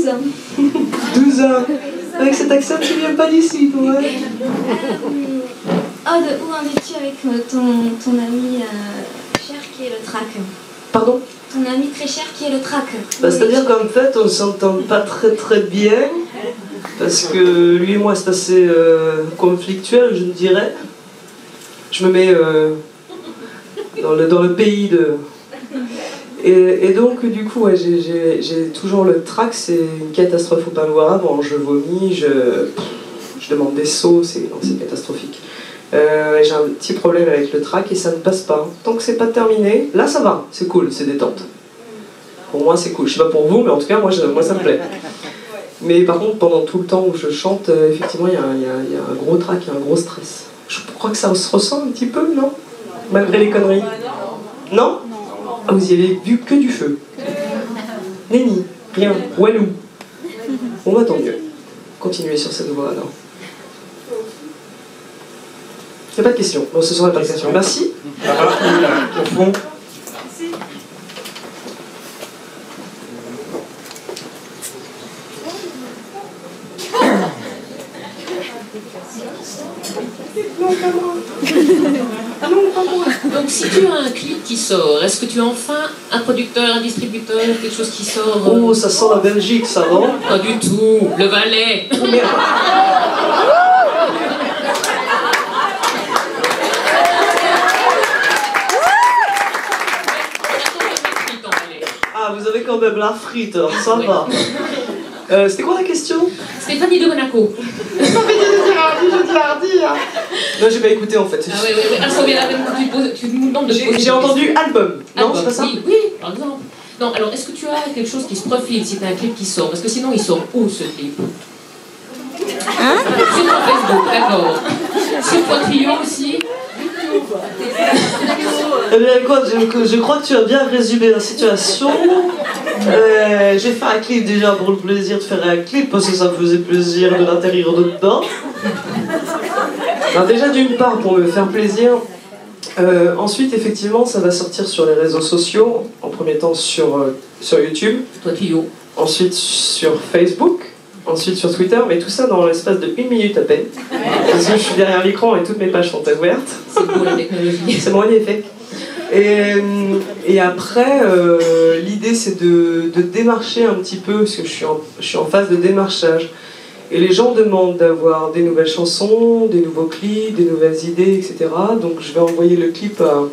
12 ans. 12 ans. Avec cet accent, tu viens pas d'ici, toi. Où en es-tu avec ton ami cher qui est le track? Pardon? Ton ami très cher qui est le track. Bah, c'est-à-dire qu'en fait, on s'entend pas très bien, parce que lui et moi, c'est assez conflictuel, je dirais. Je me mets dans le pays de... Et donc, du coup, ouais, j'ai toujours le trac, c'est une catastrophe, faut pas me voir avant. Je vomis, je demande des seaux, c'est catastrophique. J'ai un petit problème avec le trac et ça ne passe pas. Tant que c'est pas terminé, là ça va, c'est cool, c'est détente. Pour moi, c'est cool. Je sais pas pour vous, mais en tout cas, moi ça me plaît. Mais par contre, pendant tout le temps où je chante, effectivement, il y a un gros trac, il y a un gros stress. Je crois que ça se ressent un petit peu, non? Malgré les conneries. Non? Ah, vous y avez vu que du feu. Nenni, rien, walou. Bon bah tant mieux. Continuez sur cette voie alors. Il n'y a pas de questions. Bon, ce sera pas de questions. Merci. Au fond. Donc si tu as un clip qui sort, est-ce que tu as enfin un producteur, un distributeur, quelque chose qui sort Oh, ça sent la Belgique, ça, non? Pas du tout, le Valais. Oh, merde. Ah, vous avez quand même la frite, alors ça va. C'était quoi la question? Stéphanie de Monaco. Je dis hardi. Non, j'ai pas écouté en fait. Ah oui. Ah, ça vient tu nous demandes de poser. J'ai entendu album. Non, c'est pas ça? Oui, par exemple. Non, alors est-ce que tu as quelque chose qui se profile si tu as un clip qui sort? Parce que sinon, il sort où ce clip? Hein? Sur ton Facebook, d'accord. Sur Poitillon aussi? Eh bien, écoute, je crois que tu as bien résumé la situation. J'ai fait un clip déjà pour le plaisir de faire un clip, parce que ça me faisait plaisir de l'intérieur de dedans. Alors déjà, d'une part, pour me faire plaisir. Ensuite, effectivement, ça va sortir sur les réseaux sociaux. En premier temps, sur YouTube. Poitillon. Ensuite, sur Facebook. Ensuite sur Twitter, mais tout ça dans l'espace de 1 minute à peine. Parce que je suis derrière l'écran et toutes mes pages sont ouvertes. C'est beau la technologie. C'est magnifique. Et après, l'idée c'est de démarcher un petit peu, parce que je suis en phase de démarchage. Et les gens demandent d'avoir des nouvelles chansons, des nouveaux clips, des nouvelles idées, etc. Donc je vais envoyer le clip à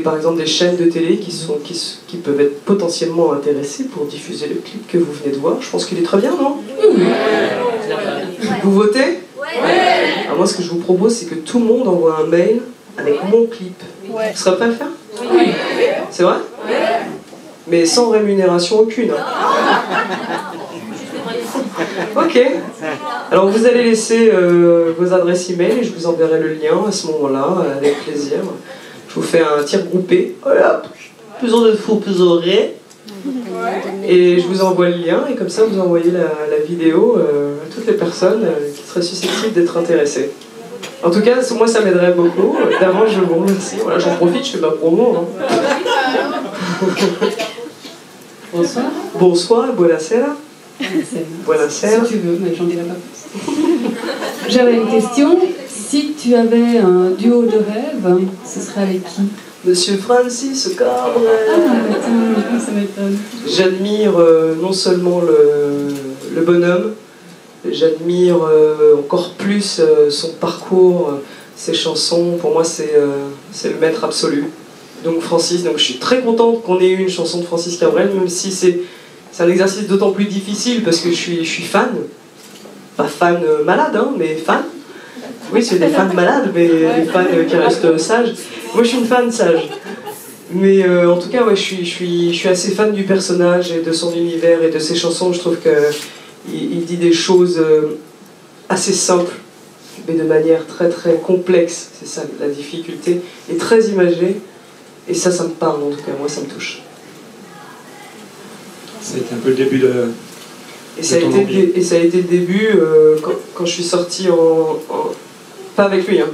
par exemple des chaînes de télé qui peuvent être potentiellement intéressées pour diffuser le clip que vous venez de voir. Je pense qu'il est très bien, non? Oui. Vous votez? Alors moi, ce que je vous propose, c'est que tout le monde envoie un mail avec mon clip. Vous serez prêts à le faire? Oui. C'est vrai? Mais sans rémunération aucune. Ok. Alors vous allez laisser vos adresses email et je vous enverrai le lien à ce moment-là, avec plaisir. Je vous fais un tir groupé. Voilà. Plus on est fou, plus on aurait. Et je vous envoie le lien et comme ça vous envoyez la vidéo à toutes les personnes qui seraient susceptibles d'être intéressées. En tout cas, moi ça m'aiderait beaucoup. D'avance, je vous remercie. Voilà, j'en profite, je fais ma promo. Hein. Bonsoir. Bonsoir, buonasera. Buonasera. Si tu veux, mais j'en dirai pas plus. J'avais une question. Si tu avais un duo de rêve, ce serait avec qui? Monsieur Francis Cabrel. Ah, ça m'étonne. J'admire non seulement le bonhomme, j'admire encore plus son parcours, ses chansons. Pour moi, c'est le maître absolu. Donc Francis, donc je suis très contente qu'on ait eu une chanson de Francis Cabrel, même si c'est un exercice d'autant plus difficile parce que je suis fan. Pas fan malade, hein, mais fan. Oui, c'est des fans malades, mais des fans qui restent sages. Moi, je suis une fan sage. Mais en tout cas, ouais, je suis assez fan du personnage et de son univers et de ses chansons. Je trouve qu'il dit des choses assez simples, mais de manière très très complexe. C'est ça la difficulté. Et très imagée. Et ça me parle en tout cas. Moi, ça me touche. C'était un peu le début de... Et ça a été le début quand je suis sortie pas avec lui, hein.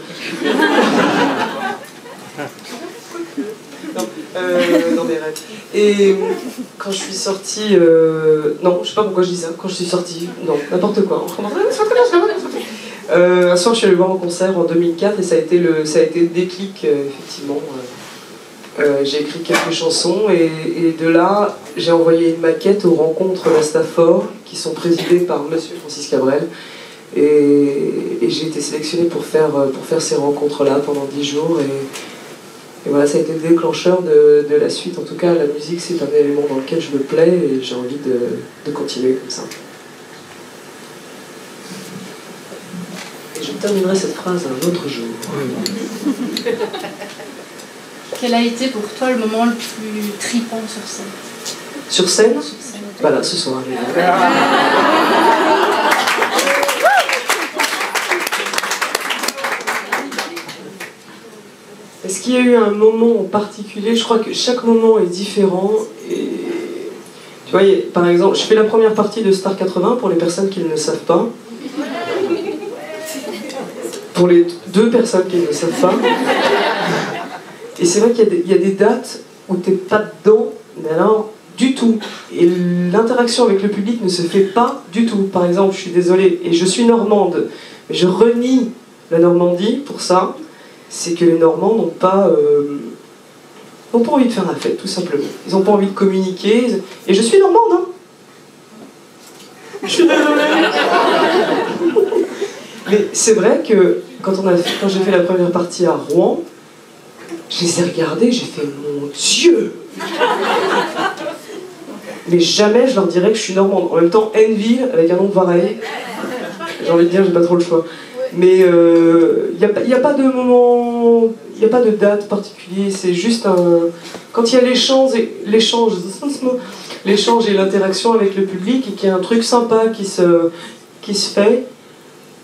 Non, dans mes rêves. Et quand je suis sortie, non, je sais pas pourquoi je dis ça, quand je suis sortie, non, n'importe quoi. Un soir, je suis allée voir en concert en 2004 et ça a été le déclic, effectivement. J'ai écrit quelques chansons et de là, j'ai envoyé une maquette aux rencontres d'Astafor qui sont présidées par Monsieur Francis Cabrel. Et j'ai été sélectionnée pour faire ces rencontres-là pendant 10 jours. Et voilà, ça a été le déclencheur de la suite. En tout cas, la musique, c'est un élément dans lequel je me plais et j'ai envie de continuer comme ça. Et je terminerai cette phrase un autre jour. Quel a été pour toi le moment le plus tripant sur scène? Sur scène? Voilà, ce soir. Est-ce qu'il y a eu un moment en particulier? Je crois que chaque moment est différent. Et tu vois, par exemple, je fais la première partie de Star 80 pour les personnes qui ne le savent pas. Pour les 2 personnes qui ne le savent pas. Et c'est vrai qu'il y a des dates où t'es pas dedans, mais alors du tout. Et l'interaction avec le public ne se fait pas du tout. Par exemple, je suis désolée, et je suis normande, mais je renie la Normandie pour ça. C'est que les Normands n'ont pas envie de faire la fête, tout simplement. Ils n'ont pas envie de communiquer. Et je suis normande, hein. Je suis désolée. Mais c'est vrai que quand j'ai fait la première partie à Rouen, je les ai regardés, j'ai fait mon Dieu. Mais jamais je leur dirais que je suis normande. En même temps, Hainneville, avec un nom pareil, j'ai envie de dire, j'ai pas trop le choix. Mais il n'y a pas de moment, il n'y a pas de date particulière, c'est juste quand il y a l'échange et l'interaction avec le public et qu'il y a un truc sympa qui se fait,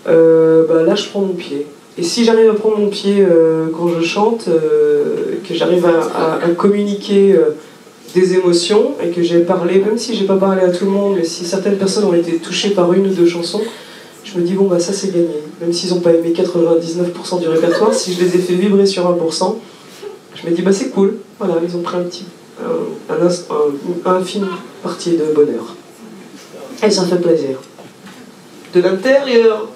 là je prends mon pied. Et si j'arrive à prendre mon pied quand je chante, que j'arrive à communiquer des émotions et que j'ai parlé, même si j'ai pas parlé à tout le monde, mais si certaines personnes ont été touchées par 1 ou 2 chansons, je me dis, bon, bah ça c'est gagné. Même s'ils n'ont pas aimé 99% du répertoire, si je les ai fait vibrer sur 1%, je me dis, bah c'est cool. Voilà, ils ont pris un infime partie de bonheur. Et ça fait plaisir. De l'intérieur.